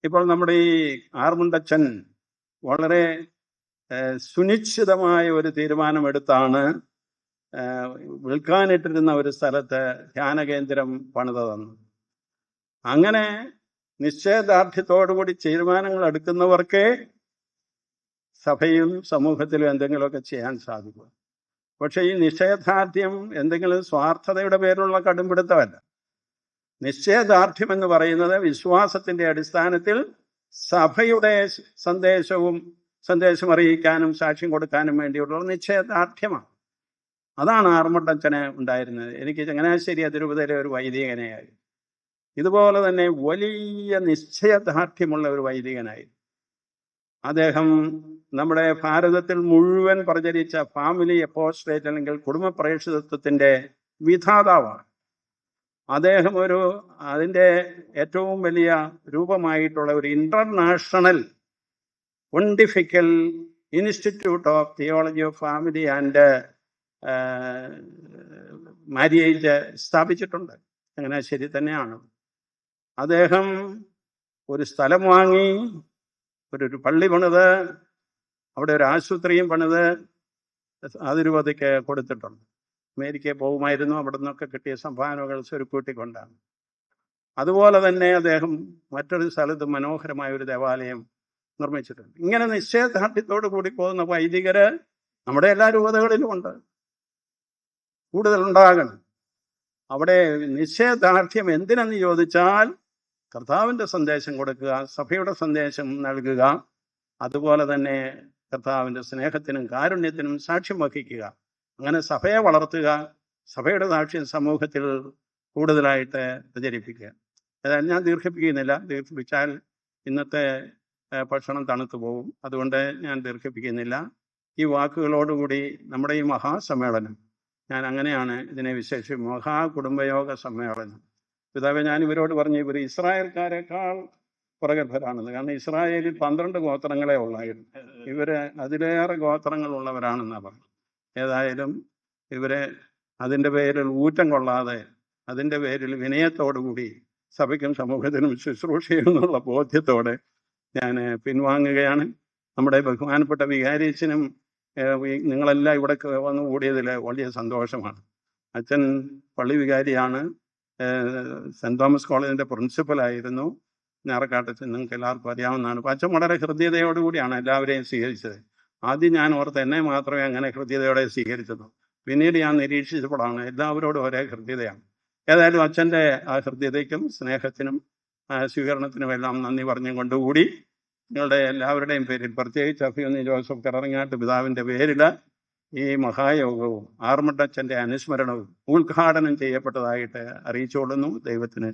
ഇപ്പോൾ നമ്മുടെ ഈ ആർമുണ്ടച്ചൻ വളരെ സുനിശ്ചിതമായ ഒരു തീരുമാനമെടുത്താണ് വിൽക്കാനിട്ടിരുന്ന ഒരു സ്ഥലത്ത് ധ്യാനകേന്ദ്രം പണിതതെന്ന്. അങ്ങനെ നിശ്ചയദാർഢ്യത്തോടുകൂടി തീരുമാനങ്ങൾ എടുക്കുന്നവർക്കേ സഭയും സമൂഹത്തിലും എന്തെങ്കിലുമൊക്കെ ചെയ്യാൻ സാധിക്കും. പക്ഷെ ഈ നിശ്ചയദാർഢ്യം എന്തെങ്കിലും സ്വാർത്ഥതയുടെ പേരിലുള്ള കടുംപിടുത്തമല്ല. നിശ്ചയദാർഢ്യം എന്ന് പറയുന്നത് വിശ്വാസത്തിന്റെ അടിസ്ഥാനത്തിൽ സഭയുടെ സന്ദേശം അറിയിക്കാനും സാക്ഷ്യം കൊടുക്കാനും വേണ്ടിയുള്ള നിശ്ചയദാർഢ്യമാണ്. അതാണ് ആർമുണ്ടച്ചന് ഉണ്ടായിരുന്നത്. എനിക്ക് ചങ്ങനാശ്ശേരി അതിരൂപതയിലെ ഒരു വൈദികനായി ഇതുപോലെ തന്നെ വലിയ നിശ്ചയദാർഢ്യമുള്ള ഒരു വൈദികനായി. അദ്ദേഹം നമ്മുടെ ഭാരതത്തിൽ മുഴുവൻ പ്രചരിച്ച ഫാമിലി അപ്പോസ്റ്റേറ്റ് അല്ലെങ്കിൽ കുടുംബ പ്രേക്ഷിതത്വത്തിന്റെ വിധാതാവാണ്. അദ്ദേഹം അതിൻ്റെ ഏറ്റവും വലിയ രൂപമായിട്ടുള്ള ഒരു international pontifical institute of theology of family and marriage സ്ഥാപിച്ചിട്ടുണ്ട്. അങ്ങനെ ശരി തന്നെയാണ്. അദ്ദേഹം ഒരു സ്ഥലം വാങ്ങി, ഒരു പള്ളി പണിത്, അവിടെ ഒരു ആശുപത്രിയും പണിത് അതിരൂപതയ്ക്ക് കൊടുത്തിട്ടുണ്ട്. അമേരിക്കയിൽ പോകുമായിരുന്നു. അവിടെ നിന്നൊക്കെ കിട്ടിയ സംഭാവനകൾ സ്വരുക്കൂട്ടിക്കൊണ്ടാണ്. അതുപോലെ തന്നെ അദ്ദേഹം മറ്റൊരു സ്ഥലത്ത് മനോഹരമായ ഒരു ദേവാലയം നിർമ്മിച്ചിട്ടുണ്ട്. ഇങ്ങനെ നിശ്ചയദാർഢ്യത്തോടു കൂടി പോകുന്ന വൈദികര് നമ്മുടെ എല്ലാ രൂപതകളിലും ഉണ്ട്. കൂടുതൽ ഉണ്ടാകണം. അവിടെ നിശ്ചയദാർഢ്യം എന്തിനെന്ന് ചോദിച്ചാൽ കർത്താവിൻ്റെ സന്ദേശം കൊടുക്കുക, സഭയുടെ സന്ദേശം നൽകുക, അതുപോലെ തന്നെ കർത്താവിൻ്റെ സ്നേഹത്തിനും കാരുണ്യത്തിനും സാക്ഷ്യം വഹിക്കുക. അങ്ങനെ സഭയെ വളർത്തുക, സഭയുടെ സാക്ഷ്യം സമൂഹത്തിൽ കൂടുതലായിട്ട് പ്രചരിപ്പിക്കുക. അതായത് ഞാൻ ദീർഘിപ്പിക്കുന്നില്ല. ദീർഘിപ്പിച്ചാൽ ഇന്നത്തെ ഭക്ഷണം തണുത്തു പോകും. അതുകൊണ്ട് ഞാൻ ദീർഘിപ്പിക്കുന്നില്ല. ഈ വാക്കുകളോടുകൂടി നമ്മുടെ ഈ മഹാസമ്മേളനം, ഞാൻ അങ്ങനെയാണ് ഇതിനെ വിശേഷിച്ച് മഹാകുടുംബയോഗ സമ്മേളനം. പിതാവെ, ഞാൻ ഇവരോട് പറഞ്ഞു, ഇവർ ഇസ്രായേൽക്കാരെക്കാൾ പ്രഗത്ഭരാണെന്ന്. കാരണം ഇസ്രായേലിൽ 12 ഗോത്രങ്ങളെ ഉള്ളായിരുന്നു. ഇവര് അതിലേറെ ഗോത്രങ്ങളുള്ളവരാണെന്നാണ് പറഞ്ഞു. ഏതായാലും ഇവരെ അതിൻ്റെ പേരിൽ ഊറ്റം കൊള്ളാതെ, അതിൻ്റെ പേരിൽ വിനയത്തോടുകൂടി സഭയ്ക്കും സമൂഹത്തിനും ശുശ്രൂഷ ചെയ്യുന്നുള്ള ബോധ്യത്തോടെ ഞാൻ പിൻവാങ്ങുകയാണ്. നമ്മുടെ ബഹുമാനപ്പെട്ട വികാരിയച്ഛനും നിങ്ങളെല്ലാം ഇവിടെ വന്നു കൂടിയതിൽ വലിയ സന്തോഷമാണ്. അച്ഛൻ പള്ളി വികാരിയാണ്, സെൻറ് തോമസ് കോളേജിൻ്റെ പ്രിൻസിപ്പലായിരുന്നു. ഞാറക്കാട്ടച്ഛൻ നിങ്ങൾക്ക് എല്ലാവർക്കും അറിയാവുന്നതാണ്. അപ്പം അച്ഛൻ വളരെ ഹൃദ്യതയോടുകൂടിയാണ് എല്ലാവരെയും സ്വീകരിച്ചത്. ആദ്യം ഞാൻ ഓർത്ത് എന്നെ മാത്രമേ അങ്ങനെ ഹൃദ്യതയോടെ സ്വീകരിച്ചത്. പിന്നീട് ഞാൻ നിരീക്ഷിച്ചപ്പോഴാണ് എല്ലാവരോടും ഒരേ ഹൃദ്യതയാണ്. ഏതായാലും അച്ഛൻ്റെ ആ ഹൃദ്യതയ്ക്കും സ്നേഹത്തിനും സ്വീകരണത്തിനും എല്ലാം നന്ദി പറഞ്ഞും കൊണ്ടുകൂടി നിങ്ങളുടെ എല്ലാവരുടെയും പേരിൽ, പ്രത്യേകിച്ച് അഭിമന്യ ജോസഫ് കറങ്ങാട്ട് പിതാവിൻ്റെ പേരിൽ ഈ മഹായോഗവും ആർമുണ്ടച്ചൻ്റെ അനുസ്മരണവും ഉദ്ഘാടനം ചെയ്യപ്പെട്ടതായിട്ട് അറിയിച്ചുകൊള്ളുന്നു. ദൈവത്തിന്